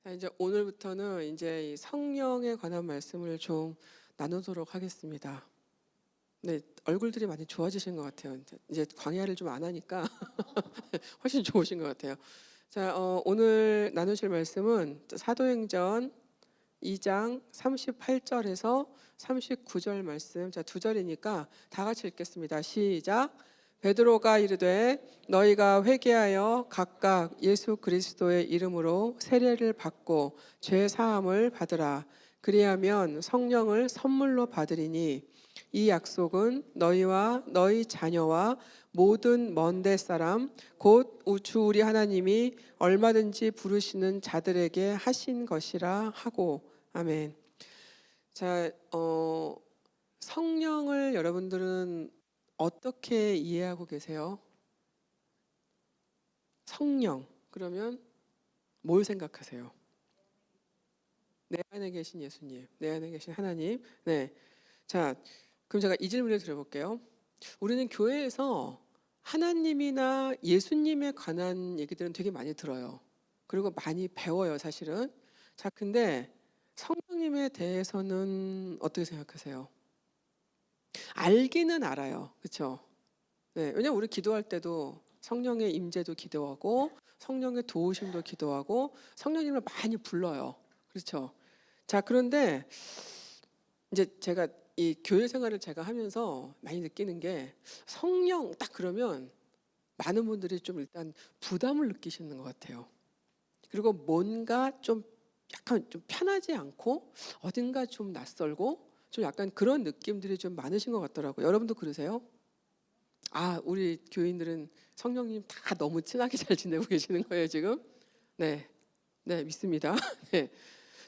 자, 이제 오늘부터는 이제 이 성령에 관한 말씀을 좀 나누도록 하겠습니다. 네, 얼굴들이 많이 좋아지신 것 같아요. 이제 광야를 좀 안 하니까 훨씬 좋으신 것 같아요. 자, 오늘 나누실 말씀은 사도행전 2장 38절에서 39절 말씀. 자, 두 절이니까 다 같이 읽겠습니다. 시작. 베드로가 이르되 너희가 회개하여 각각 예수 그리스도의 이름으로 세례를 받고 죄 사함을 받으라. 그리하면 성령을 선물로 받으리니 이 약속은 너희와 너희 자녀와 모든 먼데 사람 곧 주 우리 하나님이 얼마든지 부르시는 자들에게 하신 것이라 하고. 아멘. 자, 성령을 여러분들은 어떻게 이해하고 계세요? 성령, 그러면 뭘 생각하세요? 내 안에 계신 예수님, 내 안에 계신 하나님. 네. 자, 그럼 제가 이 질문을 드려볼게요. 우리는 교회에서 하나님이나 예수님에 관한 얘기들은 되게 많이 들어요. 그리고 많이 배워요, 사실은. 자, 근데 성령님에 대해서는 어떻게 생각하세요? 알기는 알아요. 그렇죠? 네, 왜냐면 우리 기도할 때도 성령의 임재도 기도하고 성령의 도우심도 기도하고 성령님을 많이 불러요. 그렇죠? 자, 그런데 이제 제가 이 교회 생활을 제가 하면서 많이 느끼는 게 성령 딱 그러면 많은 분들이 좀 일단 부담을 느끼시는 것 같아요. 그리고 뭔가 좀 약간 좀 편하지 않고 어딘가 좀 낯설고 좀 약간 그런 느낌들이 좀 많으신 것 같더라고요. 여러분도 그러세요? 아, 우리 교인들은 성령님 다 너무 친하게 잘 지내고 계시는 거예요, 지금? 네, 네, 믿습니다. 네.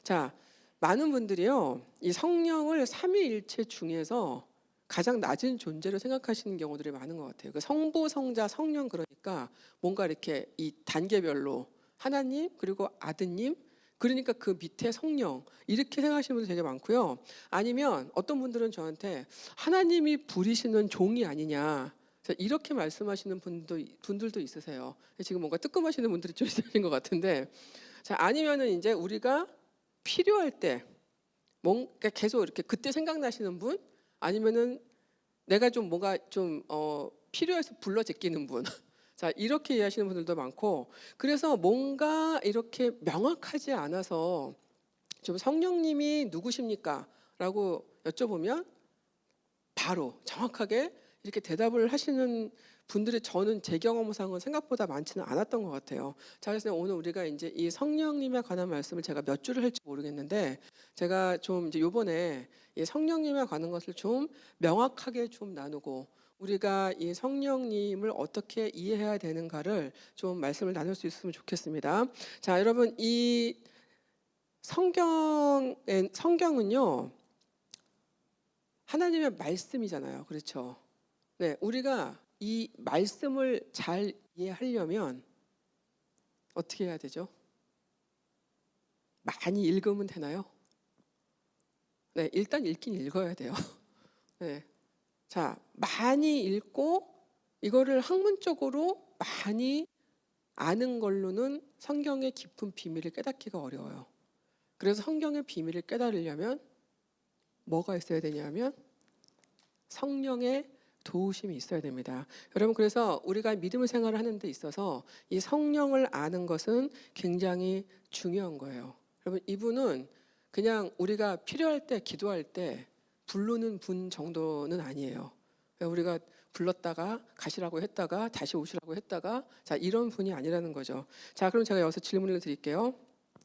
자, 많은 분들이요, 이 성령을 삼위일체 중에서 가장 낮은 존재로 생각하시는 경우들이 많은 것 같아요. 그 성부, 성자, 성령 그러니까 뭔가 이렇게 이 단계별로 하나님 그리고 아드님 그러니까 그 밑에 성령 이렇게 생각하시는 분들 되게 많고요. 아니면 어떤 분들은 저한테 하나님이 부리시는 종이 아니냐 이렇게 말씀하시는 분들도 있으세요. 지금 뭔가 뜨끔하시는 분들이 좀 있으신 것 같은데, 자, 아니면은 이제 우리가 필요할 때 뭔가 계속 이렇게 그때 생각나시는 분, 아니면은 내가 좀 뭔가 좀 필요해서 불러 제끼는 분. 자, 이렇게 이해하시는 분들도 많고, 그래서 뭔가 이렇게 명확하지 않아서 좀 성령님이 누구십니까? 라고 여쭤보면 바로 정확하게 이렇게 대답을 하시는 분들이 저는 제 경험상은 생각보다 많지는 않았던 것 같아요. 자, 그래서 오늘 우리가 이제 이 성령님에 관한 말씀을 제가 몇 줄을 할지 모르겠는데 제가 좀 이제 요번에 이 성령님에 관한 것을 좀 명확하게 좀 나누고 우리가 이 성령님을 어떻게 이해해야 되는가를 좀 말씀을 나눌 수 있으면 좋겠습니다. 자, 여러분 이 성경은요 하나님의 말씀이잖아요. 그렇죠? 네, 우리가 이 말씀을 잘 이해하려면 어떻게 해야 되죠? 많이 읽으면 되나요? 네, 일단 읽긴 읽어야 돼요. 네. 자, 많이 읽고 이거를 학문적으로 많이 아는 걸로는 성경의 깊은 비밀을 깨닫기가 어려워요. 그래서 성경의 비밀을 깨달으려면 뭐가 있어야 되냐면 성령의 도우심이 있어야 됩니다. 여러분, 그래서 우리가 믿음의 생활을 하는 데 있어서 이 성령을 아는 것은 굉장히 중요한 거예요. 여러분, 이분은 그냥 우리가 필요할 때 기도할 때 부르는 분 정도는 아니에요. 우리가 불렀다가 가시라고 했다가 다시 오시라고 했다가 자, 이런 분이 아니라는 거죠. 자, 그럼 제가 여기서 질문을 드릴게요.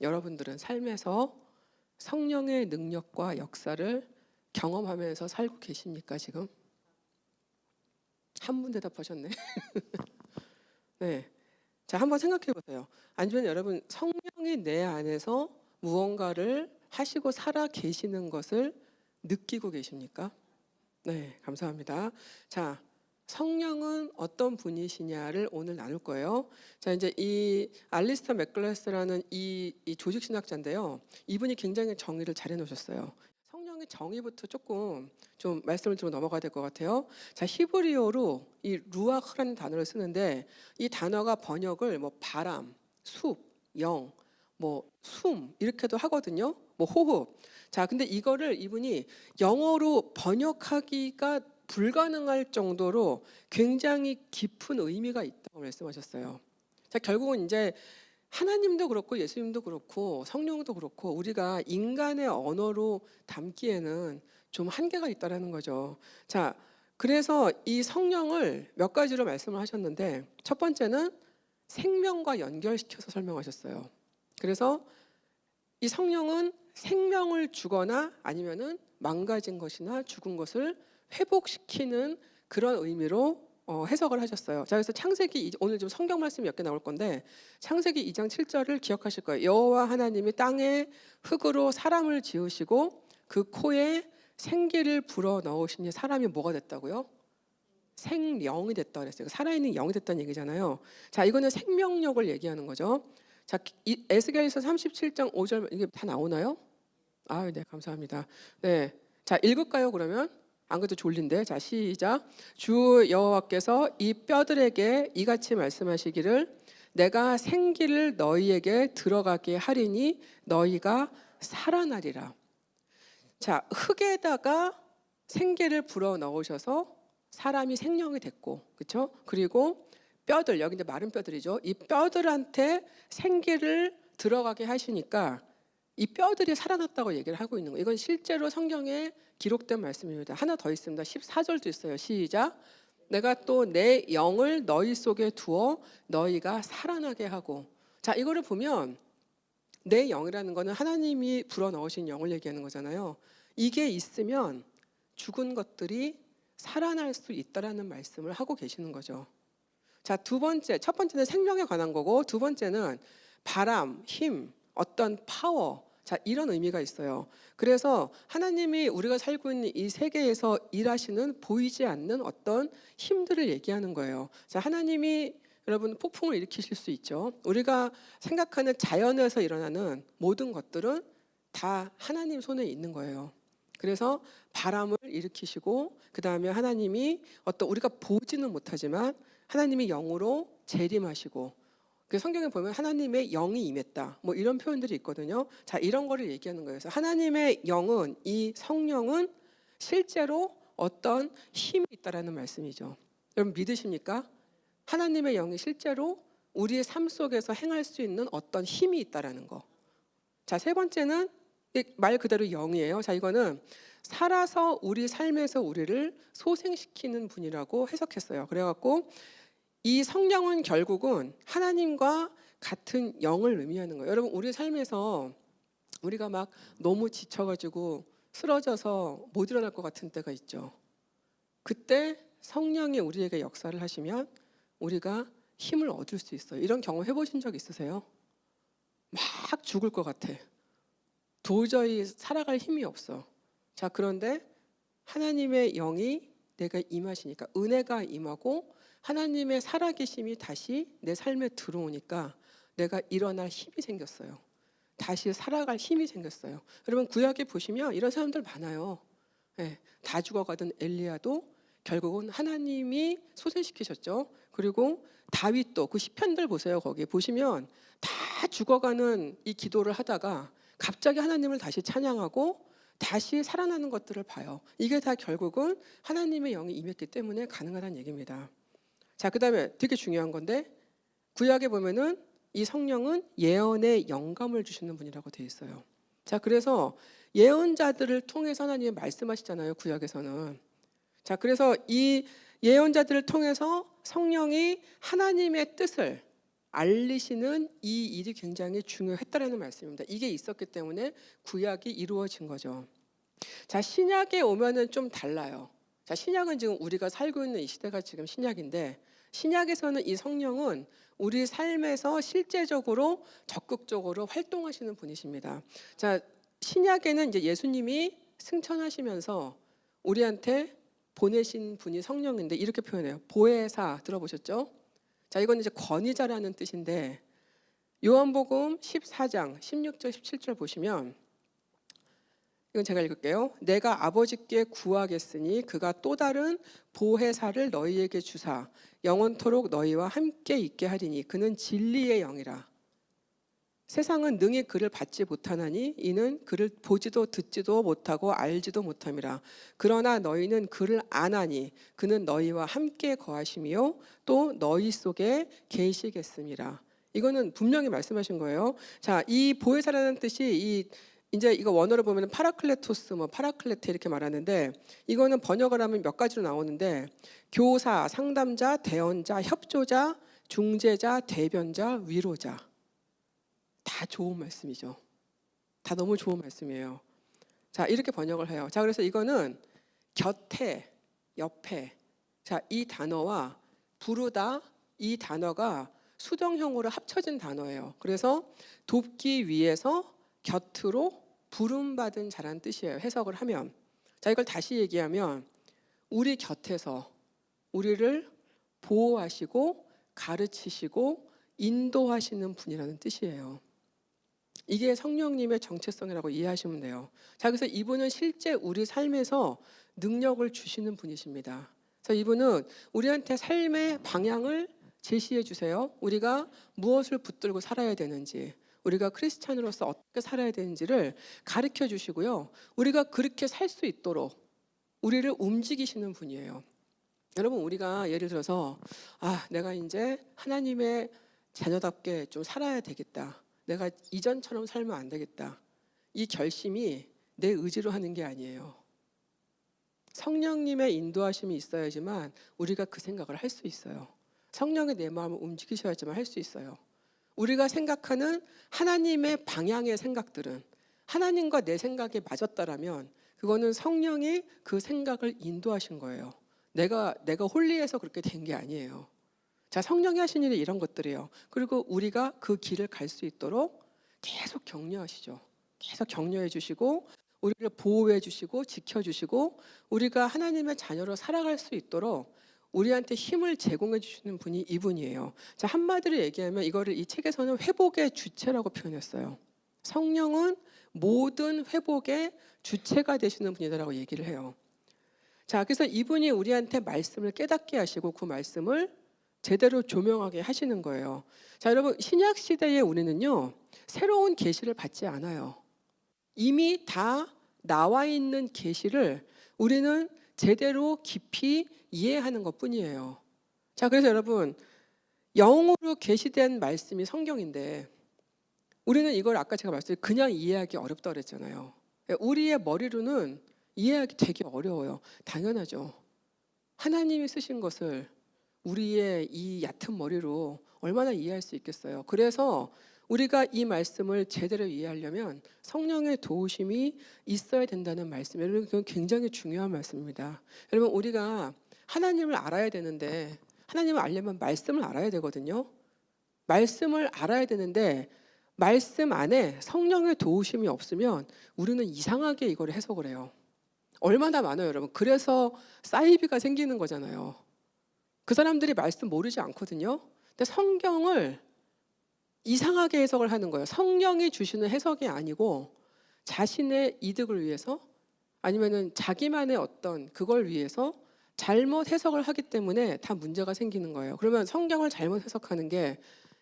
여러분들은 삶에서 성령의 능력과 역사를 경험하면서 살고 계십니까, 지금? 한 분 대답하셨네. 네. 자, 한번 생각해 보세요. 아니면 여러분, 성령이 내 안에서 무언가를 하시고 살아 계시는 것을 느끼고 계십니까? 네, 감사합니다. 자, 성령은 어떤 분이시냐를 오늘 나눌 거예요. 자, 이제 이 알리스터 맥글래스라는 이 조직 신학자인데요. 이분이 굉장히 정의를 잘 해놓으셨어요. 성령의 정의부터 조금 좀 말씀을 드리고 넘어가야 될 것 같아요. 자, 히브리어로 이 루아흐라는 단어를 쓰는데 이 단어가 번역을 뭐 바람, 숲, 영, 뭐 숨 이렇게도 하거든요. 뭐 호흡. 자, 근데 이거를 이분이 영어로 번역하기가 불가능할 정도로 굉장히 깊은 의미가 있다고 말씀하셨어요. 자, 결국은 이제 하나님도 그렇고 예수님도 그렇고 성령도 그렇고 우리가 인간의 언어로 담기에는 좀 한계가 있다라는 거죠. 자, 그래서 이 성령을 몇 가지로 말씀을 하셨는데 첫 번째는 생명과 연결시켜서 설명하셨어요. 그래서 이 성령은 생명을 주거나 아니면은 망가진 것이나 죽은 것을 회복시키는 그런 의미로 해석을 하셨어요. 자, 그래서 창세기 오늘 좀 성경 말씀이 몇 개 나올 건데 창세기 2장 7절을 기억하실 거예요. 여호와 하나님이 땅에 흙으로 사람을 지으시고 그 코에 생기를 불어 넣으시니 사람이 뭐가 됐다고요? 생령이 됐다 그랬어요. 살아있는 영이 됐다는 얘기잖아요. 자, 이거는 생명력을 얘기하는 거죠. 자, 에스겔서 37장 5절 이게 다 나오나요? 아, 네, 감사합니다. 네, 자, 읽을까요? 그러면 안 그래도 졸린데. 자, 시작. 주 여호와께서 이 뼈들에게 이같이 말씀하시기를 내가 생기를 너희에게 들어가게 하리니 너희가 살아나리라. 자, 흙에다가 생기를 불어 넣으셔서 사람이 생명이 됐고, 그렇죠? 그리고 뼈들, 여기 이제 마른 뼈들이죠. 이 뼈들한테 생기를 들어가게 하시니까 이 뼈들이 살아났다고 얘기를 하고 있는 거예요. 이건 실제로 성경에 기록된 말씀입니다. 하나 더 있습니다. 14절도 있어요. 시작. 내가 또 내 영을 너희 속에 두어 너희가 살아나게 하고. 자, 이거를 보면 내 영이라는 거는 하나님이 불어넣으신 영을 얘기하는 거잖아요. 이게 있으면 죽은 것들이 살아날 수 있다라는 말씀을 하고 계시는 거죠. 자, 두 번째, 첫 번째는 생명에 관한 거고 두 번째는 바람, 힘, 어떤 파워, 자, 이런 의미가 있어요. 그래서 하나님이 우리가 살고 있는 이 세계에서 일하시는 보이지 않는 어떤 힘들을 얘기하는 거예요. 자, 하나님이 여러분 폭풍을 일으키실 수 있죠. 우리가 생각하는 자연에서 일어나는 모든 것들은 다 하나님 손에 있는 거예요. 그래서 바람을 일으키시고 그 다음에 하나님이 어떤 우리가 보지는 못하지만 하나님이 영으로 재림하시고 그 성경에 보면 하나님의 영이 임했다 뭐 이런 표현들이 있거든요. 자, 이런 거를 얘기하는 거예요. 그래서 하나님의 영은 이 성령은 실제로 어떤 힘이 있다라는 말씀이죠. 여러분 믿으십니까? 하나님의 영이 실제로 우리의 삶 속에서 행할 수 있는 어떤 힘이 있다라는 거. 자, 세 번째는 말 그대로 영이에요. 자, 이거는 살아서 우리 삶에서 우리를 소생시키는 분이라고 해석했어요. 그래갖고 이 성령은 결국은 하나님과 같은 영을 의미하는 거예요. 여러분 우리 삶에서 우리가 막 너무 지쳐가지고 쓰러져서 못 일어날 것 같은 때가 있죠. 그때 성령이 우리에게 역사를 하시면 우리가 힘을 얻을 수 있어요. 이런 경험 해보신 적 있으세요? 막 죽을 것 같아. 도저히 살아갈 힘이 없어. 자, 그런데 하나님의 영이 내가 임하시니까 은혜가 임하고 하나님의 살아계심이 다시 내 삶에 들어오니까 내가 일어날 힘이 생겼어요. 다시 살아갈 힘이 생겼어요. 여러분 구약에 보시면 이런 사람들 많아요. 네, 다 죽어가던 엘리야도 결국은 하나님이 소생시키셨죠. 그리고 다윗도 그 시편들 보세요. 거기 보시면 다 죽어가는 이 기도를 하다가 갑자기 하나님을 다시 찬양하고 다시 살아나는 것들을 봐요. 이게 다 결국은 하나님의 영이 임했기 때문에 가능하다는 얘기입니다. 자, 그 다음에 되게 중요한 건데 구약에 보면은 이 성령은 예언의 영감을 주시는 분이라고 되어 있어요. 자, 그래서 예언자들을 통해서 하나님이 말씀하시잖아요. 구약에서는. 자, 그래서 이 예언자들을 통해서 성령이 하나님의 뜻을 알리시는 이 일이 굉장히 중요했다라는 말씀입니다. 이게 있었기 때문에 구약이 이루어진 거죠. 자, 신약에 오면은 좀 달라요. 자, 신약은 지금 우리가 살고 있는 이 시대가 지금 신약인데 신약에서는 이 성령은 우리 삶에서 실제적으로 적극적으로 활동하시는 분이십니다. 자, 신약에는 이제 예수님이 승천하시면서 우리한테 보내신 분이 성령인데 이렇게 표현해요. 보혜사 들어보셨죠? 자, 이건 이제 권위자라는 뜻인데 요한복음 14장 16절 17절 보시면 이건 제가 읽을게요. 내가 아버지께 구하겠으니 그가 또 다른 보혜사를 너희에게 주사 영원토록 너희와 함께 있게 하리니 그는 진리의 영이라. 세상은 능히 그를 받지 못하나니 이는 그를 보지도 듣지도 못하고 알지도 못함이라. 그러나 너희는 그를 아나니 그는 너희와 함께 거하심이요 또 너희 속에 계시겠음이라. 이거는 분명히 말씀하신 거예요. 자, 이 보혜사라는 뜻이 이제 이거 원어로 보면 파라클레토스, 파라클레테 이렇게 말하는데, 이거는 번역을 하면 몇 가지로 나오는데 교사, 상담자, 대언자, 협조자, 중재자, 대변자, 위로자. 다 좋은 말씀이죠. 다 너무 좋은 말씀이에요. 자, 이렇게 번역을 해요. 자, 그래서 이거는 곁에, 옆에. 자, 이 단어와 부르다, 이 단어가 수동형으로 합쳐진 단어예요. 그래서 돕기 위해서 곁으로 부름받은 자라는 뜻이에요. 해석을 하면. 자, 이걸 다시 얘기하면 우리 곁에서 우리를 보호하시고 가르치시고 인도하시는 분이라는 뜻이에요. 이게 성령님의 정체성이라고 이해하시면 돼요. 자, 그래서 이분은 실제 우리 삶에서 능력을 주시는 분이십니다. 그래서 이분은 우리한테 삶의 방향을 제시해 주세요. 우리가 무엇을 붙들고 살아야 되는지, 우리가 크리스찬으로서 어떻게 살아야 되는지를 가르쳐 주시고요. 우리가 그렇게 살 수 있도록 우리를 움직이시는 분이에요. 여러분, 우리가 예를 들어서 내가 이제 하나님의 자녀답게 좀 살아야 되겠다. 내가 이전처럼 살면 안 되겠다. 이 결심이 내 의지로 하는 게 아니에요. 성령님의 인도하심이 있어야지만 우리가 그 생각을 할 수 있어요. 성령의 내 마음을 움직이셔야지만 할 수 있어요. 우리가 생각하는 하나님의 방향의 생각들은 하나님과 내 생각에 맞았다라면 그거는 성령이 그 생각을 인도하신 거예요. 내가 홀리해서 그렇게 된 게 아니에요. 자, 성령이 하신 일이 이런 것들이에요. 그리고 우리가 그 길을 갈 수 있도록 계속 격려하시죠. 계속 격려해 주시고 우리를 보호해 주시고 지켜 주시고 우리가 하나님의 자녀로 살아갈 수 있도록 우리한테 힘을 제공해 주시는 분이 이분이에요. 자, 한마디로 얘기하면 이거를 이 책에서는 회복의 주체라고 표현했어요. 성령은 모든 회복의 주체가 되시는 분이다라고 얘기를 해요. 자, 그래서 이분이 우리한테 말씀을 깨닫게 하시고 그 말씀을 제대로 조명하게 하시는 거예요. 자, 여러분, 신약 시대에 우리는요 새로운 계시를 받지 않아요. 이미 다 나와 있는 계시를 우리는 제대로 깊이 이해하는 것뿐이에요. 자, 그래서 여러분, 영으로 계시된 말씀이 성경인데 우리는 이걸 아까 제가 말씀드린 그냥 이해하기 어렵다고 그랬잖아요. 우리의 머리로는 이해하기 되게 어려워요. 당연하죠. 하나님이 쓰신 것을 우리의 이 얕은 머리로 얼마나 이해할 수 있겠어요. 그래서 우리가 이 말씀을 제대로 이해하려면 성령의 도우심이 있어야 된다는 말씀이에요. 여러분, 그건 굉장히 중요한 말씀입니다. 여러분, 우리가 하나님을 알아야 되는데 하나님을 알려면 말씀을 알아야 되거든요. 말씀을 알아야 되는데 말씀 안에 성령의 도우심이 없으면 우리는 이상하게 이걸 해석을 해요. 얼마나 많아요, 여러분. 그래서 사이비가 생기는 거잖아요. 그 사람들이 말씀 모르지 않거든요. 근데 성경을 이상하게 해석을 하는 거예요. 성령이 주시는 해석이 아니고 자신의 이득을 위해서 아니면은 자기만의 어떤 그걸 위해서 잘못 해석을 하기 때문에 다 문제가 생기는 거예요. 그러면 성경을 잘못 해석하는 게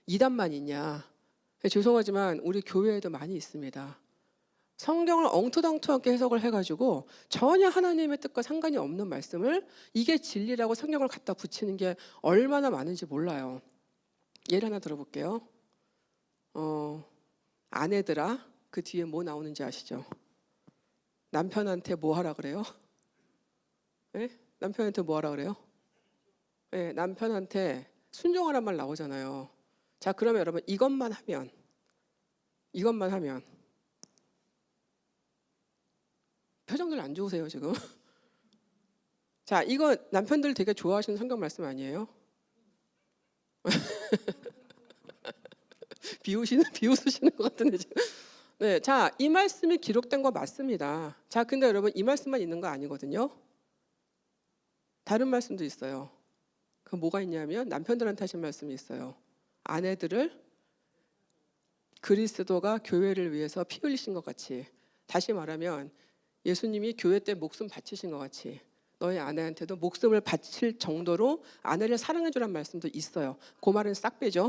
이단만 있냐? 죄송하지만 우리 교회에도 많이 있습니다. 성경을 엉터덩터하게 해석을 해가지고 전혀 하나님의 뜻과 상관이 없는 말씀을 이게 진리라고 성경을 갖다 붙이는 게 얼마나 많은지 몰라요. 예를 하나 들어볼게요. 아내들아, 그 뒤에 뭐 나오는지 아시죠? 남편한테 뭐 하라 그래요? 네? 남편한테 뭐 하라 그래요? 네, 남편한테 순종하란 말 나오잖아요. 자, 그러면 여러분 이것만 하면 표정들 안 좋으세요 지금? 자, 이거 남편들 되게 좋아하시는 성경 말씀 아니에요? 비웃으시는 것 같은데 지금. 네, 자, 이 말씀이 기록된 거 맞습니다. 자, 근데 여러분 이 말씀만 있는 거 아니거든요. 다른 말씀도 있어요. 그 뭐가 있냐면 남편들한테 하신 말씀이 있어요. 아내들을 그리스도가 교회를 위해서 피 흘리신 것 같이, 다시 말하면 예수님이 교회 때 목숨 바치신 것 같이 너희 아내한테도 목숨을 바칠 정도로 아내를 사랑해 주란 말씀도 있어요. 그 말은 싹 빼죠.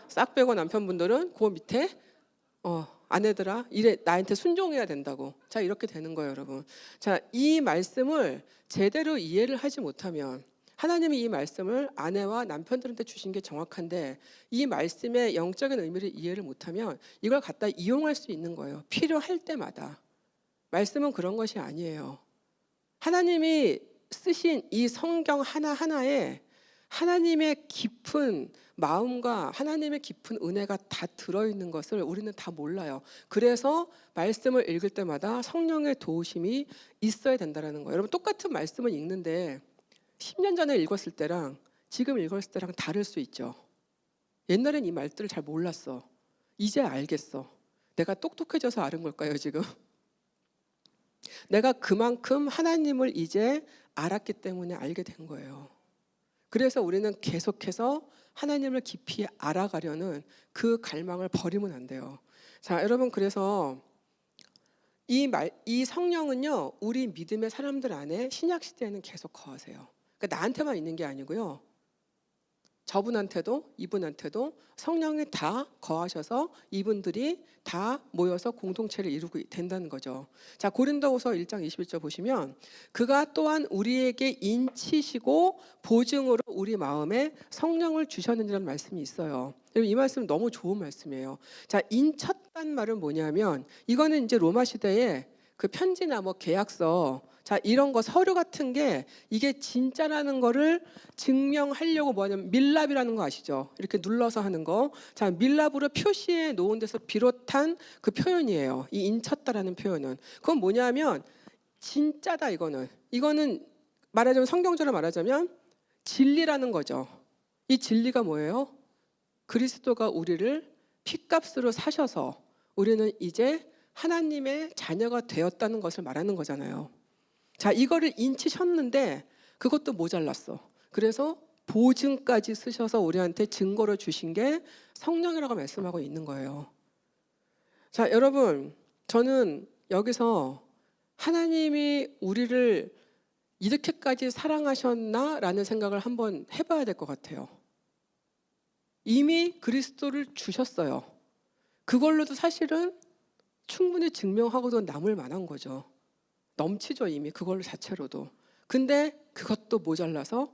싹 빼고 남편분들은 그 밑에 아내들아, 이래 나한테 순종해야 된다고. 자, 이렇게 되는 거예요, 여러분. 자, 이 말씀을 제대로 이해를 하지 못하면, 하나님이 이 말씀을 아내와 남편들한테 주신 게 정확한데 이 말씀의 영적인 의미를 이해를 못하면 이걸 갖다 이용할 수 있는 거예요. 필요할 때마다. 말씀은 그런 것이 아니에요. 하나님이 쓰신 이 성경 하나하나에 하나님의 깊은 마음과 하나님의 깊은 은혜가 다 들어있는 것을 우리는 다 몰라요. 그래서 말씀을 읽을 때마다 성령의 도우심이 있어야 된다는 거예요. 여러분, 똑같은 말씀을 읽는데 10년 전에 읽었을 때랑 지금 읽었을 때랑 다를 수 있죠. 옛날엔 이 말들을 잘 몰랐어. 이제 알겠어. 내가 똑똑해져서 아는 걸까요, 지금? 내가 그만큼 하나님을 이제 알았기 때문에 알게 된 거예요. 그래서 우리는 계속해서 하나님을 깊이 알아가려는 그 갈망을 버리면 안 돼요. 자, 여러분, 그래서 이 성령은요, 우리 믿음의 사람들 안에 신약 시대에는 계속 거하세요. 그러니까 나한테만 있는 게 아니고요. 저분한테도 이분한테도 성령이 다 거하셔서 이분들이 다 모여서 공동체를 이루고 된다는 거죠. 자, 고린도후서 1장 21절 보시면 그가 또한 우리에게 인치시고 보증으로 우리 마음에 성령을 주셨느니라는 말씀이 있어요. 이 말씀 너무 좋은 말씀이에요. 자, 인쳤단 말은 뭐냐면 이거는 이제 로마 시대에 그 편지나 뭐 계약서, 자, 이런 거 서류 같은 게 이게 진짜라는 거를 증명하려고 뭐냐면 밀랍이라는 거 아시죠? 이렇게 눌러서 하는 거. 자, 밀랍으로 표시해 놓은 데서 비롯한 그 표현이에요. 이 인쳤다라는 표현은. 그건 뭐냐면 진짜다 이거는. 이거는 말하자면 성경적으로 말하자면 진리라는 거죠. 이 진리가 뭐예요? 그리스도가 우리를 핏값으로 사셔서 우리는 이제 하나님의 자녀가 되었다는 것을 말하는 거잖아요. 자, 이거를 인치셨는데 그것도 모자랐어. 그래서 보증까지 쓰셔서 우리한테 증거로 주신 게 성령이라고 말씀하고 있는 거예요. 자, 여러분, 저는 여기서 하나님이 우리를 이렇게까지 사랑하셨나라는 생각을 한번 해봐야 될 것 같아요. 이미 그리스도를 주셨어요. 그걸로도 사실은 충분히 증명하고도 남을 만한 거죠. 넘치죠, 이미 그걸로 자체로도. 근데 그것도 모자라서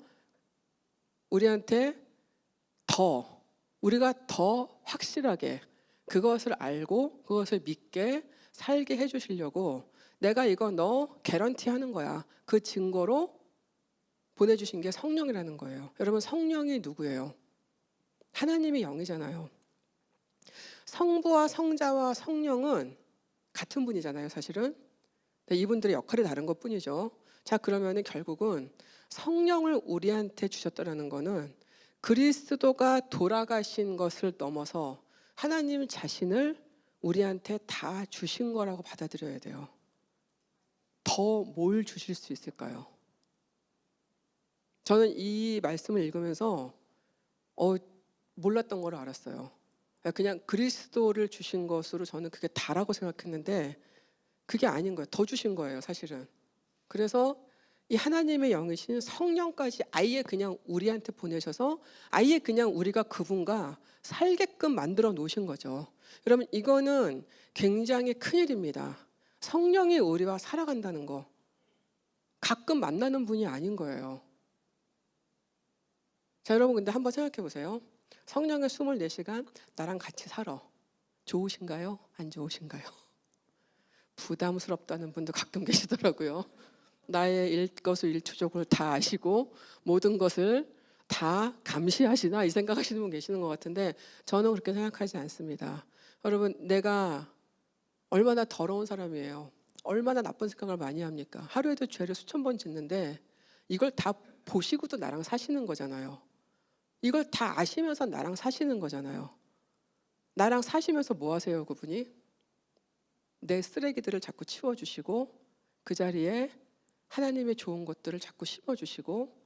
우리한테 우리가 더 확실하게 그것을 알고 그것을 믿게 살게 해주시려고 내가 이거 너 개런티 하는 거야. 그 증거로 보내주신 게 성령이라는 거예요. 여러분, 성령이 누구예요? 하나님의 영이잖아요. 성부와 성자와 성령은 같은 분이잖아요, 사실은. 이분들의 역할이 다른 것 뿐이죠. 자, 그러면은 결국은 성령을 우리한테 주셨다는 거는 그리스도가 돌아가신 것을 넘어서 하나님 자신을 우리한테 다 주신 거라고 받아들여야 돼요. 더 뭘 주실 수 있을까요? 저는 이 말씀을 읽으면서 몰랐던 걸 알았어요. 그냥 그리스도를 주신 것으로 저는 그게 다라고 생각했는데 그게 아닌 거예요. 더 주신 거예요, 사실은. 그래서 이 하나님의 영이신 성령까지 아예 그냥 우리한테 보내셔서 아예 그냥 우리가 그분과 살게끔 만들어 놓으신 거죠. 여러분, 이거는 굉장히 큰일입니다. 성령이 우리와 살아간다는 거. 가끔 만나는 분이 아닌 거예요. 자, 여러분, 근데 한번 생각해 보세요. 성령의 24시간 나랑 같이 살아. 좋으신가요? 안 좋으신가요? 부담스럽다는 분도 가끔 계시더라고요. 나의 일거수일투족을 다 아시고 모든 것을 다 감시하시나 이 생각하시는 분 계시는 것 같은데 저는 그렇게 생각하지 않습니다. 여러분, 내가 얼마나 더러운 사람이에요. 얼마나 나쁜 생각을 많이 합니까? 하루에도 죄를 수천 번 짓는데 이걸 다 보시고도 나랑 사시는 거잖아요. 이걸 다 아시면서 나랑 사시는 거잖아요. 나랑 사시면서 뭐 하세요, 그분이? 내 쓰레기들을 자꾸 치워주시고 그 자리에 하나님의 좋은 것들을 자꾸 심어주시고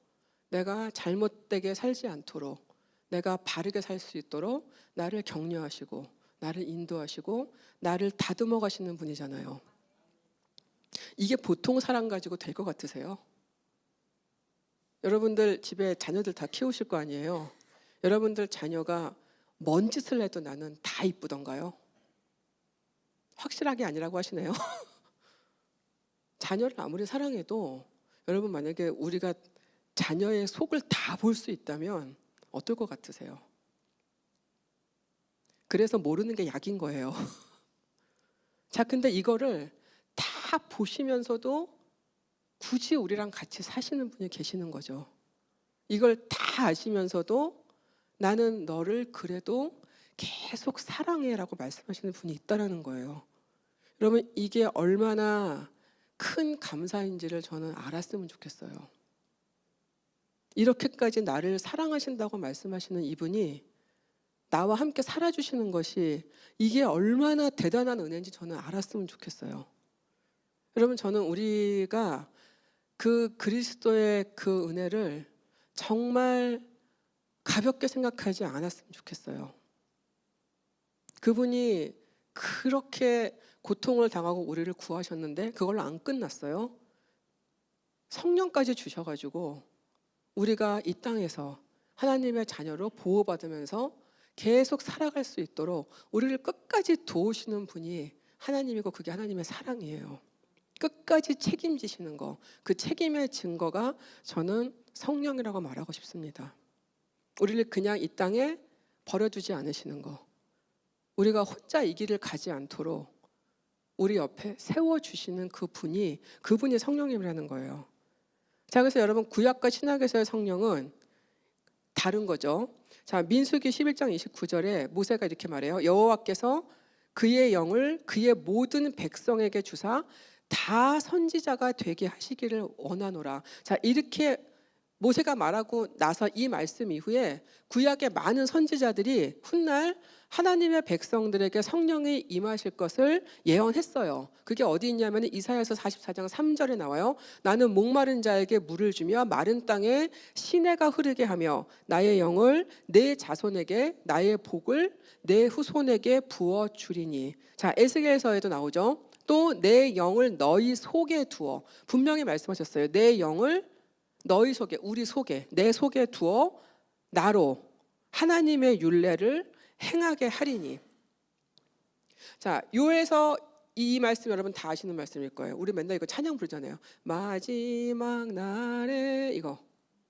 내가 잘못되게 살지 않도록 내가 바르게 살 수 있도록 나를 격려하시고 나를 인도하시고 나를 다듬어 가시는 분이잖아요. 이게 보통 사람 가지고 될 것 같으세요? 여러분들 집에 자녀들 다 키우실 거 아니에요? 여러분들 자녀가 뭔 짓을 해도 나는 다 이쁘던가요? 확실하게 아니라고 하시네요. 자녀를 아무리 사랑해도 여러분 만약에 우리가 자녀의 속을 다 볼 수 있다면 어떨 것 같으세요? 그래서 모르는 게 약인 거예요. 자, 근데 이거를 다 보시면서도 굳이 우리랑 같이 사시는 분이 계시는 거죠. 이걸 다 아시면서도 나는 너를 그래도 계속 사랑해라고 말씀하시는 분이 있다라는 거예요. 여러분, 이게 얼마나 큰 감사인지를 저는 알았으면 좋겠어요. 이렇게까지 나를 사랑하신다고 말씀하시는 이분이 나와 함께 살아주시는 것이 이게 얼마나 대단한 은혜인지 저는 알았으면 좋겠어요. 여러분, 저는 우리가 그 그리스도의 그 은혜를 정말 가볍게 생각하지 않았으면 좋겠어요. 그분이 그렇게 고통을 당하고 우리를 구하셨는데 그걸로 안 끝났어요. 성령까지 주셔가지고 우리가 이 땅에서 하나님의 자녀로 보호받으면서 계속 살아갈 수 있도록 우리를 끝까지 도우시는 분이 하나님이고 그게 하나님의 사랑이에요. 끝까지 책임지시는 거, 그 책임의 증거가 저는 성령이라고 말하고 싶습니다. 우리를 그냥 이 땅에 버려두지 않으시는 거, 우리가 혼자 이 길을 가지 않도록 우리 옆에 세워주시는 그분이 성령님이라는 거예요. 자, 그래서 여러분 구약과 신약에서의 성령은 다른 거죠. 자, 민수기 11장 29절에 모세가 이렇게 말해요. 여호와께서 그의 영을 그의 모든 백성에게 주사 다 선지자가 되게 하시기를 원하노라. 자, 이렇게 모세가 말하고 나서 이 말씀 이후에 구약의 많은 선지자들이 훗날 하나님의 백성들에게 성령이 임하실 것을 예언했어요. 그게 어디 있냐면 이사야서 44장 3절에 나와요. 나는 목마른 자에게 물을 주며 마른 땅에 시내가 흐르게 하며 나의 영을 내 자손에게 나의 복을 내 후손에게 부어 주리니. 자, 에스겔서에도 나오죠. 또 내 영을 너희 속에 두어, 분명히 말씀하셨어요. 내 영을 너희 속에, 우리 속에, 내 속에 두어 나로 하나님의 율례를 행하게 하리니. 자, 요에서 이 말씀 여러분 다 아시는 말씀일 거예요. 우리 맨날 이거 찬양 부르잖아요. 마지막 날에, 이거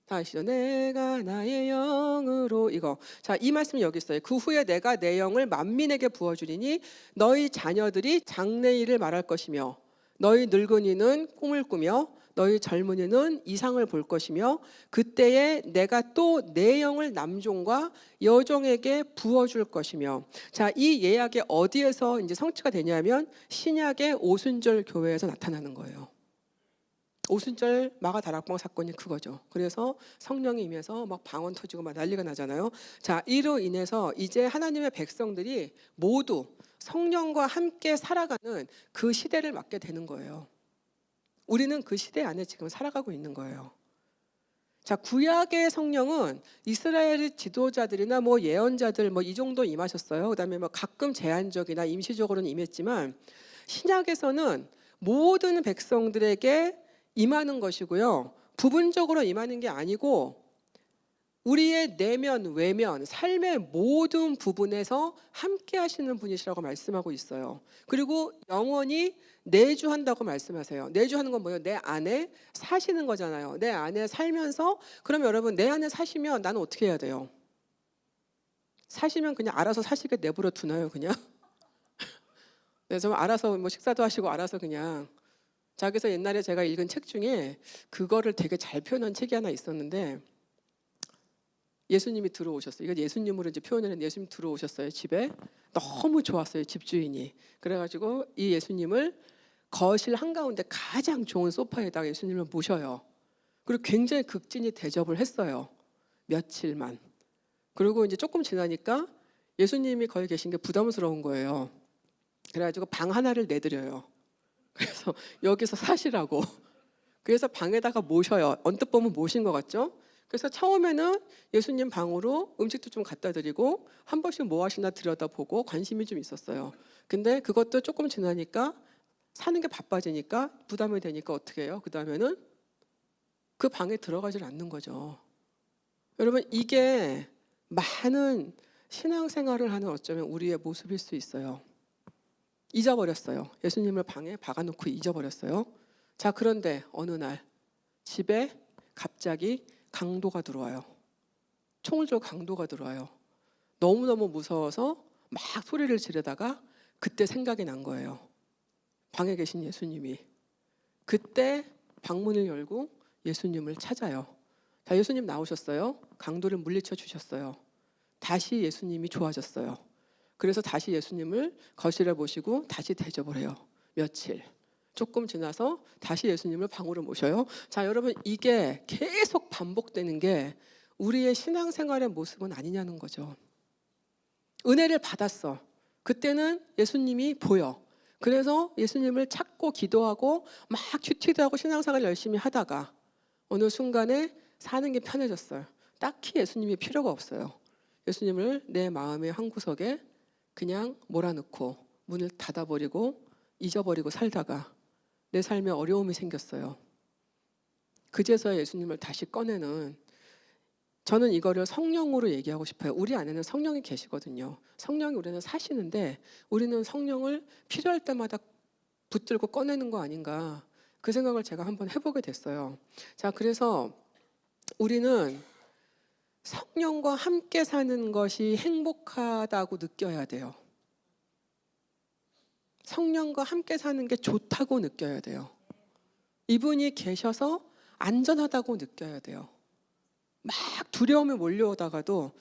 다 아시죠? 내가 나의 영으로, 이거. 자, 이 말씀이 여기 있어요. 그 후에 내가 내 영을 만민에게 부어주리니 너희 자녀들이 장래일을 말할 것이며 너희 늙은이는 꿈을 꾸며 너희 젊은이는 이상을 볼 것이며 그때에 내가 또 내 영을 남종과 여종에게 부어줄 것이며. 자, 이 예약이 어디에서 이제 성취가 되냐면 신약의 오순절 교회에서 나타나는 거예요. 오순절 마가 다락방 사건이 그거죠. 그래서 성령이 임해서 막 방언 터지고 막 난리가 나잖아요. 자, 이로 인해서 이제 하나님의 백성들이 모두 성령과 함께 살아가는 그 시대를 맞게 되는 거예요. 우리는 그 시대 안에 지금 살아가고 있는 거예요. 자, 구약의 성령은 이스라엘의 지도자들이나 뭐 예언자들 뭐 이 정도 임하셨어요. 그다음에 뭐 가끔 제한적이나 임시적으로는 임했지만 신약에서는 모든 백성들에게 임하는 것이고요. 부분적으로 임하는 게 아니고 우리의 내면, 외면, 삶의 모든 부분에서 함께 하시는 분이시라고 말씀하고 있어요. 그리고 영원히 내주한다고 말씀하세요. 내주하는 건 뭐예요? 내 안에 사시는 거잖아요. 내 안에 살면서, 그럼 여러분 내 안에 사시면 나는 어떻게 해야 돼요? 사시면 그냥 알아서 사시게 내버려 두나요, 그냥? 그래서 알아서 뭐 식사도 하시고 알아서 그냥. 자, 그래서 옛날에 제가 읽은 책 중에 그거를 되게 잘 표현한 책이 하나 있었는데 예수님이 들어오셨어요. 이거 예수님으로 이제 표현을 했는데 예수님 들어오셨어요, 집에. 너무 좋았어요, 집주인이. 그래가지고 이 예수님을 거실 한가운데 가장 좋은 소파에다가 예수님을 모셔요. 그리고 굉장히 극진히 대접을 했어요. 며칠만. 그리고 이제 조금 지나니까 예수님이 거기 계신 게 부담스러운 거예요. 그래가지고 방 하나를 내드려요. 그래서 여기서 사시라고. 그래서 방에다가 모셔요. 언뜻 보면 모신 것 같죠? 그래서 처음에는 예수님 방으로 음식도 좀 갖다 드리고 한 번씩 뭐 하시나 들여다보고 관심이 좀 있었어요. 근데 그것도 조금 지나니까 사는 게 바빠지니까 부담이 되니까 어떻게 해요? 그 다음에는 그 방에 들어가질 않는 거죠. 여러분, 이게 많은 신앙생활을 하는 어쩌면 우리의 모습일 수 있어요. 잊어버렸어요. 예수님을 방에 박아놓고 잊어버렸어요. 자, 그런데 어느 날 집에 갑자기 강도가 들어와요. 총을 들고 강도가 들어와요. 너무너무 무서워서 막 소리를 지르다가 그때 생각이 난 거예요. 방에 계신 예수님이. 그때 방문을 열고 예수님을 찾아요. 자, 예수님 나오셨어요. 강도를 물리쳐 주셨어요. 다시 예수님이 좋아졌어요. 그래서 다시 예수님을 거실에 모시고 다시 대접을 해요. 며칠. 조금 지나서 다시 예수님을 방으로 모셔요. 자, 여러분, 이게 계속 반복되는 게 우리의 신앙생활의 모습은 아니냐는 거죠. 은혜를 받았어. 그때는 예수님이 보여. 그래서 예수님을 찾고 기도하고 막 큐티도 하고 신앙생활 열심히 하다가 어느 순간에 사는 게 편해졌어요. 딱히 예수님이 필요가 없어요. 예수님을 내 마음의 한구석에 그냥 몰아넣고 문을 닫아버리고 잊어버리고 살다가 내 삶에 어려움이 생겼어요. 그제서야 예수님을 다시 꺼내는, 저는 이거를 성령으로 얘기하고 싶어요. 우리 안에는 성령이 계시거든요. 성령이 우리는 사시는데 우리는 성령을 필요할 때마다 붙들고 꺼내는 거 아닌가, 그 생각을 제가 한번 해보게 됐어요. 자, 그래서 우리는 성령과 함께 사는 것이 행복하다고 느껴야 돼요. 성령과 함께 사는 게 좋다고 느껴야 돼요. 이분이 계셔서 안전하다고 느껴야 돼요. 막 두려움이 몰려오다가도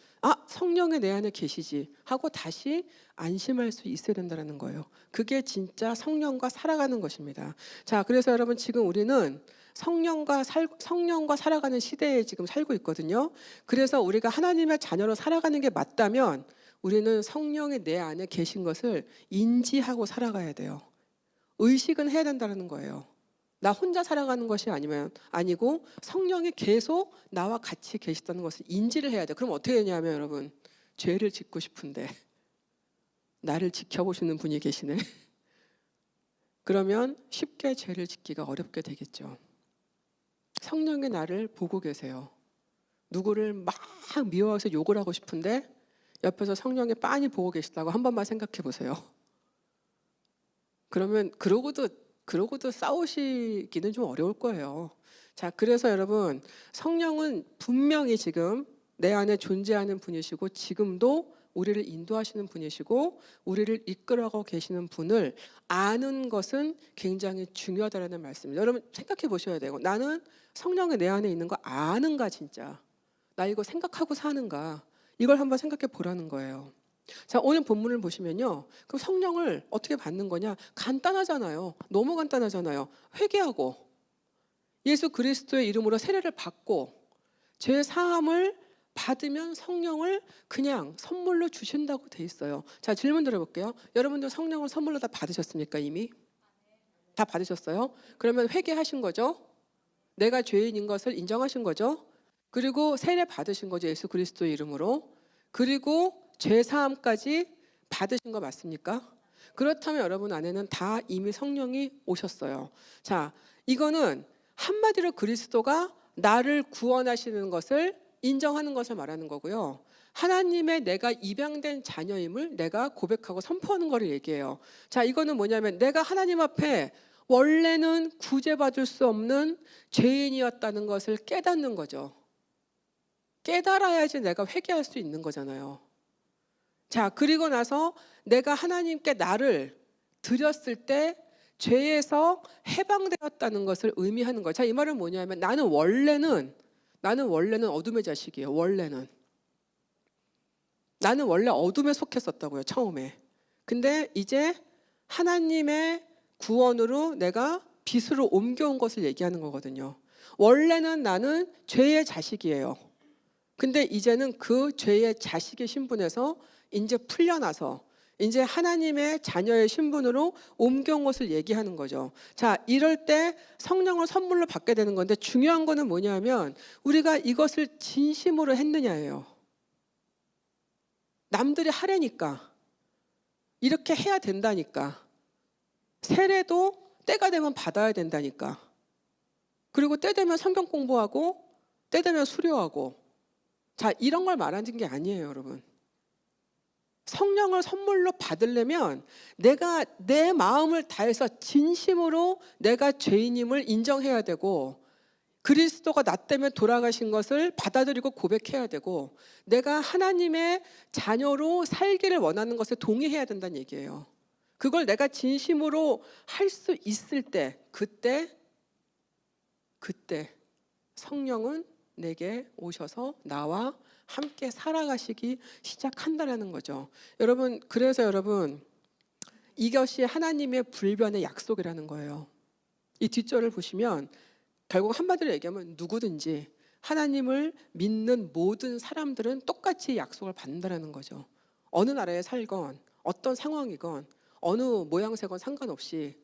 성령이 내 안에 계시지 하고 다시 안심할 수 있어야 된다는 거예요. 그게 진짜 성령과 살아가는 것입니다. 자, 그래서 여러분, 지금 우리는 성령과 살아가는 시대에 지금 살고 있거든요. 그래서 우리가 하나님의 자녀로 살아가는 게 맞다면 우리는 성령이 내 안에 계신 것을 인지하고 살아가야 돼요. 의식은 해야 된다는 거예요. 나 혼자 살아가는 것이 아니고 성령이 계속 나와 같이 계시다는 것을 인지를 해야 돼요. 그럼 어떻게 되냐면 여러분, 죄를 짓고 싶은데 나를 지켜보시는 분이 계시네. 그러면 쉽게 죄를 짓기가 어렵게 되겠죠. 성령이 나를 보고 계세요. 누구를 막 미워해서 욕을 하고 싶은데 옆에서 성령이 빤히 보고 계시다고 한 번만 생각해 보세요. 그러면 그러고도 싸우시기는 좀 어려울 거예요. 자, 그래서 여러분, 성령은 분명히 지금 내 안에 존재하는 분이시고 지금도 우리를 인도하시는 분이시고 우리를 이끌어가고 계시는 분을 아는 것은 굉장히 중요하다는 말씀입니다. 여러분, 생각해 보셔야 되고, 나는 성령이 내 안에 있는 거 아는가 진짜? 나 이거 생각하고 사는가? 이걸 한번 생각해 보라는 거예요. 자, 오늘 본문을 보시면요, 그럼 성령을 어떻게 받는 거냐? 간단하잖아요. 너무 간단하잖아요. 회개하고 예수 그리스도의 이름으로 세례를 받고 죄 사함을 받으면 성령을 그냥 선물로 주신다고 돼 있어요. 자, 질문 드려볼게요. 여러분들 성령을 선물로 다 받으셨습니까? 이미? 다 받으셨어요? 그러면 회개하신 거죠? 내가 죄인인 것을 인정하신 거죠? 그리고 세례 받으신 거죠, 예수 그리스도의 이름으로. 그리고 죄 사함까지 받으신 거 맞습니까? 그렇다면 여러분 안에는 다 이미 성령이 오셨어요. 자, 이거는 한마디로 그리스도가 나를 구원하시는 것을 인정하는 것을 말하는 거고요. 하나님의 내가 입양된 자녀임을 내가 고백하고 선포하는 것을 얘기해요. 자, 이거는 뭐냐면 내가 하나님 앞에 원래는 구제받을 수 없는 죄인이었다는 것을 깨닫는 거죠. 깨달아야지 내가 회개할 수 있는 거잖아요. 자, 그리고 나서 내가 하나님께 나를 드렸을 때 죄에서 해방되었다는 것을 의미하는 거예요. 자, 이 말은 뭐냐면 나는 원래는 어둠의 자식이에요. 나는 원래 어둠에 속했었다고요, 처음에. 근데 이제 하나님의 구원으로 내가 빛으로 옮겨온 것을 얘기하는 거거든요. 원래는 나는 죄의 자식이에요. 근데 이제는 그 죄의 자식의 신분에서 이제 풀려나서 이제 하나님의 자녀의 신분으로 옮겨온 것을 얘기하는 거죠. 자, 이럴 때 성령을 선물로 받게 되는 건데 중요한 거는 뭐냐면 우리가 이것을 진심으로 했느냐예요. 남들이 하라니까, 이렇게 해야 된다니까, 세례도 때가 되면 받아야 된다니까, 그리고 때 되면 성경 공부하고 때 되면 수료하고, 자, 이런 걸 말하는 게 아니에요, 여러분. 성령을 선물로 받으려면 내가 내 마음을 다해서 진심으로 내가 죄인임을 인정해야 되고, 그리스도가 나 때문에 돌아가신 것을 받아들이고 고백해야 되고, 내가 하나님의 자녀로 살기를 원하는 것에 동의해야 된다는 얘기예요. 그걸 내가 진심으로 할 수 있을 때, 그때 성령은 내게 오셔서 나와 함께 살아가시기 시작한다라는 거죠. 여러분, 그래서 여러분, 이것이 하나님의 불변의 약속이라는 거예요. 이 뒷절을 보시면 결국 한마디로 얘기하면 누구든지 하나님을 믿는 모든 사람들은 똑같이 약속을 받는다는 거죠. 어느 나라에 살건 어떤 상황이건 어느 모양새건 상관없이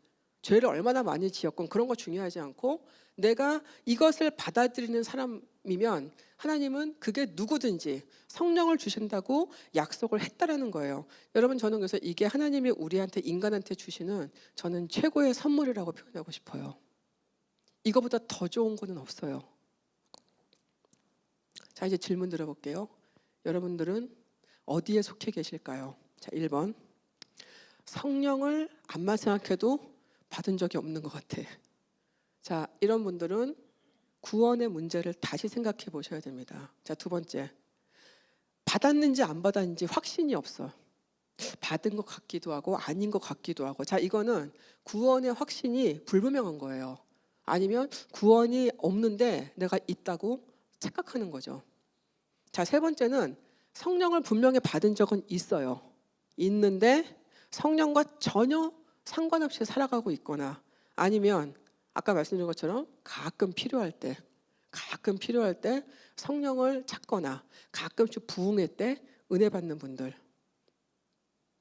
죄를 얼마나 많이 지었건 그런 거 중요하지 않고, 내가 이것을 받아들이는 사람이면 하나님은 그게 누구든지 성령을 주신다고 약속을 했다라는 거예요. 여러분, 저는 그래서 이게 하나님이 우리한테, 인간한테 주시는 저는 최고의 선물이라고 표현하고 싶어요. 이거보다 더 좋은 거는 없어요. 자, 이제 질문 들어볼게요. 여러분들은 어디에 속해 계실까요? 자, 1번. 성령을 암만 생각해도 받은 적이 없는 것 같아. 자, 이런 분들은 구원의 문제를 다시 생각해 보셔야 됩니다. 자, 2번째. 받았는지 안 받았는지 확신이 없어. 받은 것 같기도 하고 아닌 것 같기도 하고. 자, 이거는 구원의 확신이 불분명한 거예요. 아니면 구원이 없는데 내가 있다고 착각하는 거죠. 자, 3번째는 성령을 분명히 받은 적은 있어요. 있는데 성령과 전혀 상관없이 살아가고 있거나, 아니면 아까 말씀드린 것처럼 가끔 필요할 때 성령을 찾거나 가끔씩 부흥회 때 은혜 받는 분들.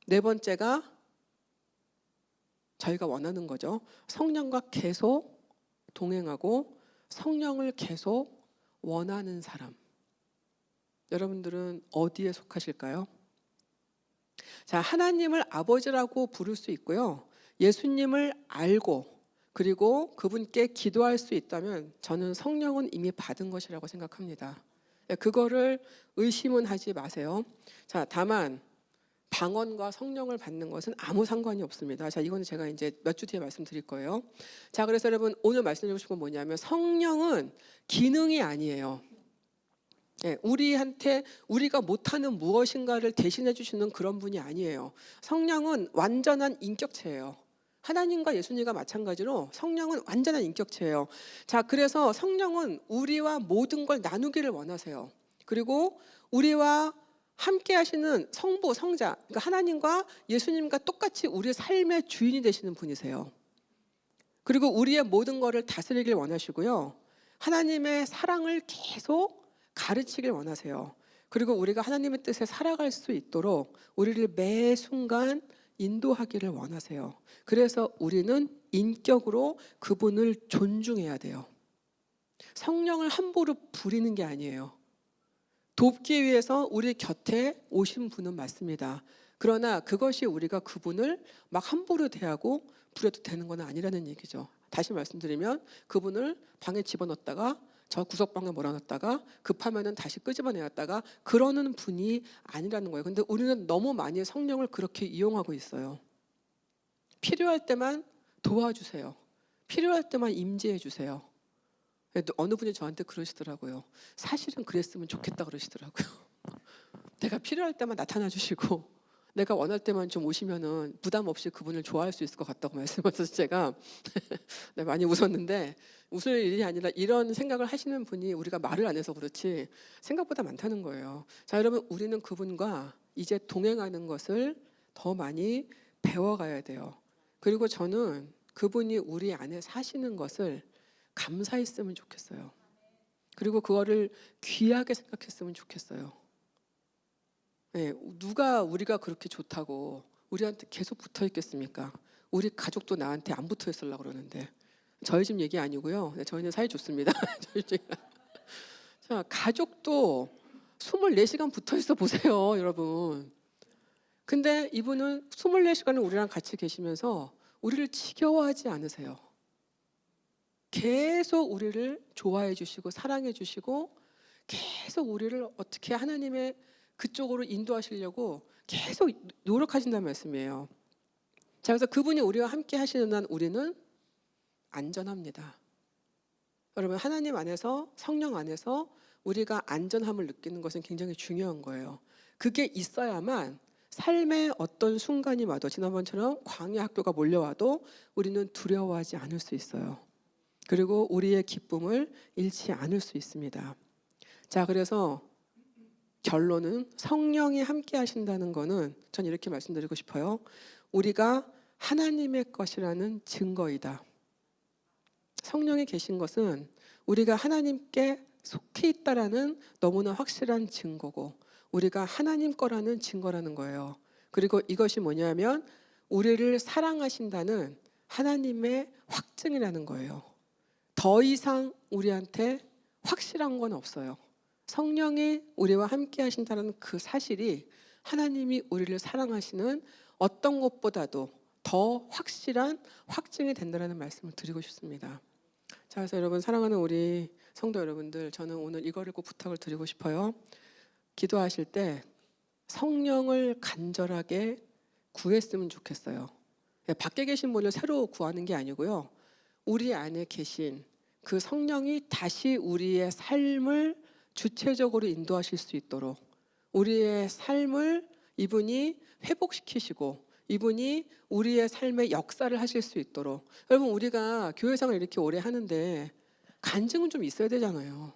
4번째가 저희가 원하는 거죠. 성령과 계속 동행하고 성령을 계속 원하는 사람. 여러분들은 어디에 속하실까요? 자, 하나님을 아버지라고 부를 수 있고요. 예수님을 알고 그리고 그분께 기도할 수 있다면 저는 성령은 이미 받은 것이라고 생각합니다. 그거를 의심은 하지 마세요. 자, 다만 방언과 성령을 받는 것은 아무 상관이 없습니다. 자, 이거는 제가 이제 몇 주 뒤에 말씀드릴 거예요. 자, 그래서 여러분, 오늘 말씀드리고 싶은 건 뭐냐면 성령은 기능이 아니에요. 우리한테 우리가 못하는 무엇인가를 대신해 주시는 그런 분이 아니에요. 성령은 완전한 인격체예요. 하나님과 예수님과 마찬가지로 성령은 완전한 인격체예요. 자, 그래서 성령은 우리와 모든 걸 나누기를 원하세요. 그리고 우리와 함께 하시는 성부, 성자, 그러니까 하나님과 예수님과 똑같이 우리의 삶의 주인이 되시는 분이세요. 그리고 우리의 모든 것을 다스리길 원하시고요. 하나님의 사랑을 계속 가르치길 원하세요. 그리고 우리가 하나님의 뜻에 살아갈 수 있도록 우리를 매 순간 인도하기를 원하세요. 그래서 우리는 인격으로 그분을 존중해야 돼요. 성령을 함부로 부리는 게 아니에요. 돕기 위해서 우리 곁에 오신 분은 맞습니다. 그러나 그것이 우리가 그분을 막 함부로 대하고 부려도 되는 건 아니라는 얘기죠. 다시 말씀드리면 그분을 방에 집어넣었다가 저 구석방에 몰아넣었다가 급하면은 다시 끄집어내었다가 그러는 분이 아니라는 거예요. 근데 우리는 너무 많이 성령을 그렇게 이용하고 있어요. 필요할 때만 도와주세요. 필요할 때만 임재해 주세요. 어느 분이 저한테 그러시더라고요. 사실은 그랬으면 좋겠다 그러시더라고요. 내가 필요할 때만 나타나 주시고 내가 원할 때만 좀 오시면은 부담 없이 그분을 좋아할 수 있을 것 같다고 말씀하셔서 제가 네, 많이 웃었는데, 웃을 일이 아니라 이런 생각을 하시는 분이 우리가 말을 안 해서 그렇지 생각보다 많다는 거예요. 자, 여러분, 우리는 그분과 이제 동행하는 것을 더 많이 배워가야 돼요. 그리고 저는 그분이 우리 안에 사시는 것을 감사했으면 좋겠어요. 그리고 그거를 귀하게 생각했으면 좋겠어요. 네, 누가 우리가 그렇게 좋다고 우리한테 계속 붙어 있겠습니까? 우리 가족도 나한테 안 붙어 있으려고 그러는데. 저희 집 얘기 아니고요. 네, 저희는 사이 좋습니다. 자, 가족도 24시간 붙어 있어 보세요, 여러분. 근데 이분은 24시간을 우리랑 같이 계시면서 우리를 지겨워하지 않으세요. 계속 우리를 좋아해 주시고 사랑해 주시고 계속 우리를 어떻게 하나님의 그쪽으로 인도하시려고 계속 노력하신다는 말씀이에요. 자, 그래서 그분이 우리와 함께 하시는 한 우리는 안전합니다. 여러분, 하나님 안에서, 성령 안에서 우리가 안전함을 느끼는 것은 굉장히 중요한 거예요. 그게 있어야만 삶의 어떤 순간이 와도, 지난번처럼 광야 학교가 몰려와도 우리는 두려워하지 않을 수 있어요. 그리고 우리의 기쁨을 잃지 않을 수 있습니다. 자, 그래서 결론은 성령이 함께 하신다는 거는 전 이렇게 말씀드리고 싶어요. 우리가 하나님의 것이라는 증거이다. 성령이 계신 것은 우리가 하나님께 속해 있다라는 너무나 확실한 증거고, 우리가 하나님 거라는 증거라는 거예요. 그리고 이것이 뭐냐면 우리를 사랑하신다는 하나님의 확증이라는 거예요. 더 이상 우리한테 확실한 건 없어요. 성령이 우리와 함께 하신다는 그 사실이 하나님이 우리를 사랑하시는 어떤 것보다도 더 확실한 확증이 된다는 말씀을 드리고 싶습니다. 자, 그래서 여러분, 사랑하는 우리 성도 여러분들, 저는 오늘 이거를 꼭 부탁을 드리고 싶어요. 기도하실 때 성령을 간절하게 구했으면 좋겠어요. 밖에 계신 분을 새로 구하는 게 아니고요. 우리 안에 계신 그 성령이 다시 우리의 삶을 주체적으로 인도하실 수 있도록, 우리의 삶을 이분이 회복시키시고 이분이 우리의 삶의 역사를 하실 수 있도록. 여러분, 우리가 교회생활 이렇게 오래 하는데 간증은 좀 있어야 되잖아요.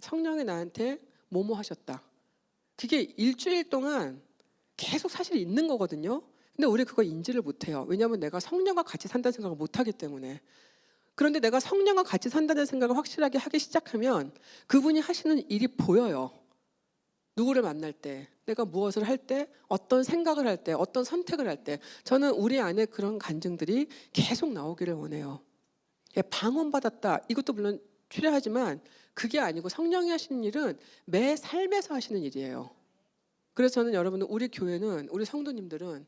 성령이 나한테 뭐뭐 하셨다. 그게 일주일 동안 계속 사실 있는 거거든요. 근데 우리 그거 인지를 못해요. 왜냐하면 내가 성령과 같이 산다는 생각을 못하기 때문에. 그런데 내가 성령과 같이 산다는 생각을 확실하게 하기 시작하면 그분이 하시는 일이 보여요. 누구를 만날 때, 내가 무엇을 할 때, 어떤 생각을 할 때, 어떤 선택을 할 때, 저는 우리 안에 그런 간증들이 계속 나오기를 원해요. 방언받았다, 이것도 물론 필요하지만 그게 아니고 성령이 하시는 일은 매 삶에서 하시는 일이에요. 그래서 저는 여러분들, 우리 교회는, 우리 성도님들은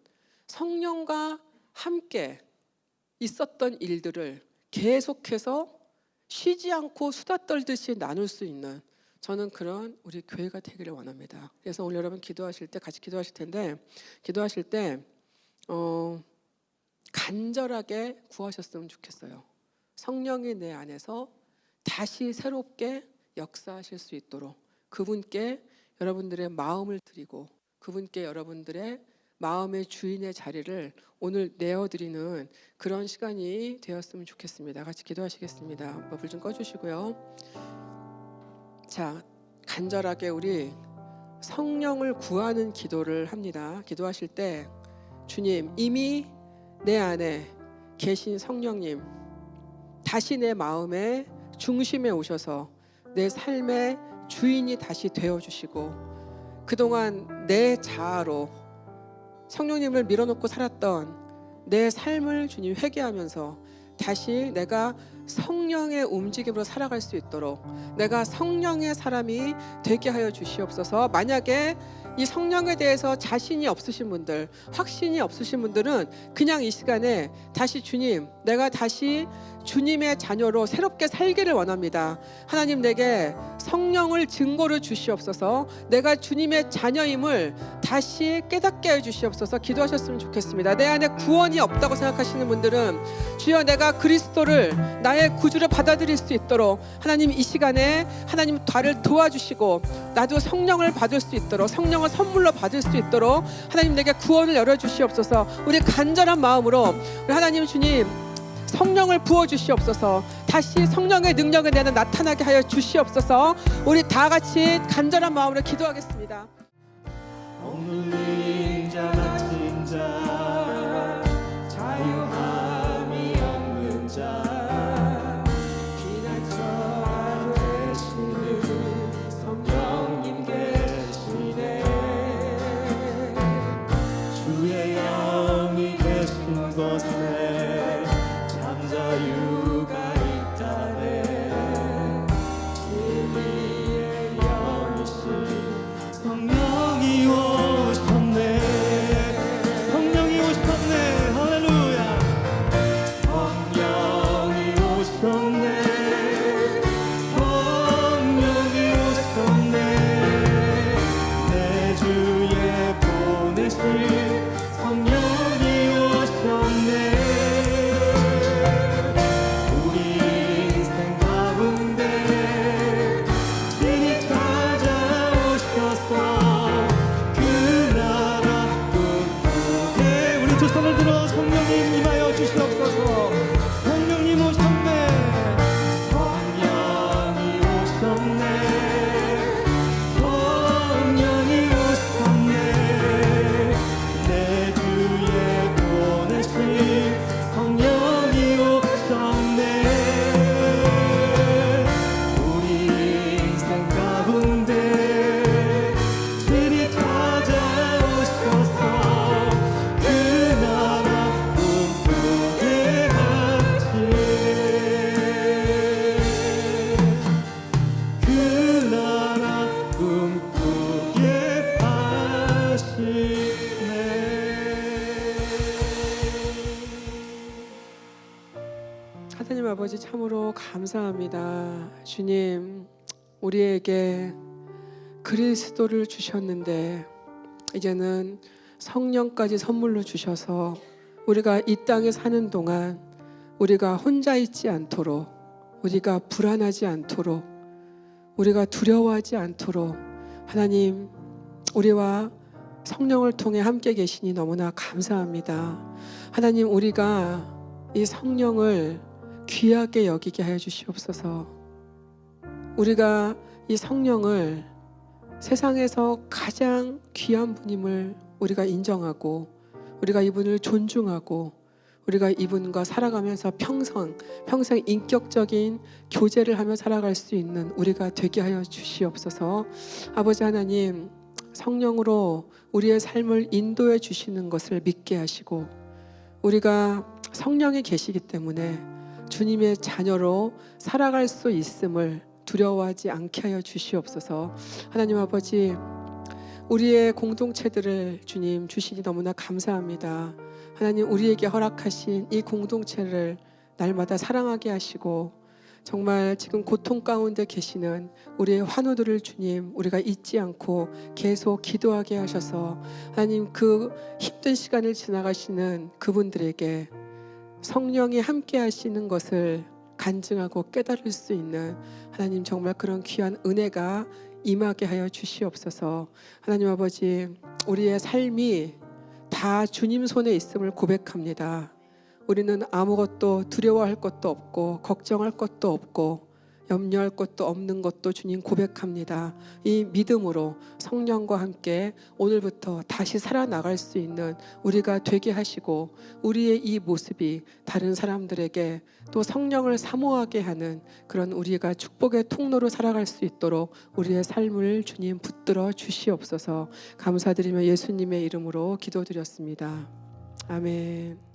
성령과 함께 있었던 일들을 계속해서 쉬지 않고 수다 떨듯이 나눌 수 있는, 저는 그런 우리 교회가 되기를 원합니다. 그래서 오늘 여러분 기도하실 때, 같이 기도하실 텐데, 기도하실 때 간절하게 구하셨으면 좋겠어요. 성령이 내 안에서 다시 새롭게 역사하실 수 있도록 그분께 여러분들의 마음을 드리고, 그분께 여러분들의 마음의 주인의 자리를 오늘 내어드리는 그런 시간이 되었으면 좋겠습니다. 같이 기도하시겠습니다. 불 좀 꺼주시고요. 자, 간절하게 우리 성령을 구하는 기도를 합니다. 기도하실 때, 주님, 이미 내 안에 계신 성령님, 다시 내 마음의 중심에 오셔서 내 삶의 주인이 다시 되어주시고, 그동안 내 자아로 성령님을 밀어놓고 살았던 내 삶을 주님 회개하면서 다시 내가 성령의 움직임으로 살아갈 수 있도록 내가 성령의 사람이 되게 하여 주시옵소서. 만약에 이 성령에 대해서 자신이 없으신 분들, 확신이 없으신 분들은 그냥 이 시간에 다시 주님, 내가 다시 주님의 자녀로 새롭게 살기를 원합니다. 하나님, 내게 성령을 증거로 주시옵소서. 내가 주님의 자녀임을 다시 깨닫게 해주시옵소서. 기도하셨으면 좋겠습니다. 내 안에 구원이 없다고 생각하시는 분들은 주여, 내가 그리스도를 나의 구주로 받아들일 수 있도록 하나님, 이 시간에 하나님 나를 도와주시고 나도 성령을 받을 수 있도록, 성령을 선물로 받을 수 있도록 하나님, 내게 구원을 열어주시옵소서. 우리 간절한 마음으로 우리 하나님 주님, 성령을 부어주시옵소서. 다시 성령의 능력에 대한 나타나게 하여 주시옵소서. 우리 다 같이 간절한 마음으로 기도하겠습니다. 억눌린 자 갇힌 자 자유함이 없는 자 피난처가 되시는 성령님 계시네. 주의 영이 계신 곳에 자유가 있다네. 진리의 영이신 성령이 오셨네. 하나님 아버지 참으로 감사합니다. 주님, 우리에게 그리스도를 주셨는데 이제는 성령까지 선물로 주셔서 우리가 이 땅에 사는 동안 우리가 혼자 있지 않도록, 우리가 불안하지 않도록, 우리가 두려워하지 않도록 하나님 우리와 성령을 통해 함께 계시니 너무나 감사합니다. 하나님, 우리가 이 성령을 귀하게 여기게 하여 주시옵소서. 우리가 이 성령을 세상에서 가장 귀한 분임을 우리가 인정하고, 우리가 이분을 존중하고, 우리가 이분과 살아가면서 평생 인격적인 교제를 하며 살아갈 수 있는 우리가 되게 하여 주시옵소서. 아버지 하나님, 성령으로 우리의 삶을 인도해 주시는 것을 믿게 하시고, 우리가 성령이 계시기 때문에 주님의 자녀로 살아갈 수 있음을 두려워하지 않게 하여 주시옵소서. 하나님 아버지, 우리의 공동체들을 주님 주시니 너무나 감사합니다. 하나님, 우리에게 허락하신 이 공동체를 날마다 사랑하게 하시고, 정말 지금 고통 가운데 계시는 우리의 환우들을 주님 우리가 잊지 않고 계속 기도하게 하셔서 하나님, 그 힘든 시간을 지나가시는 그분들에게 성령이 함께 하시는 것을 간증하고 깨달을 수 있는 하나님, 정말 그런 귀한 은혜가 임하게 하여 주시옵소서. 하나님 아버지, 우리의 삶이 다 주님 손에 있음을 고백합니다. 우리는 아무것도 두려워할 것도 없고 걱정할 것도 없고 염려할 것도 없는 것도 주님 고백합니다. 이 믿음으로 성령과 함께 오늘부터 다시 살아나갈 수 있는 우리가 되게 하시고, 우리의 이 모습이 다른 사람들에게 또 성령을 사모하게 하는 그런 우리가 축복의 통로로 살아갈 수 있도록 우리의 삶을 주님 붙들어 주시옵소서. 감사드리며 예수님의 이름으로 기도드렸습니다. 아멘.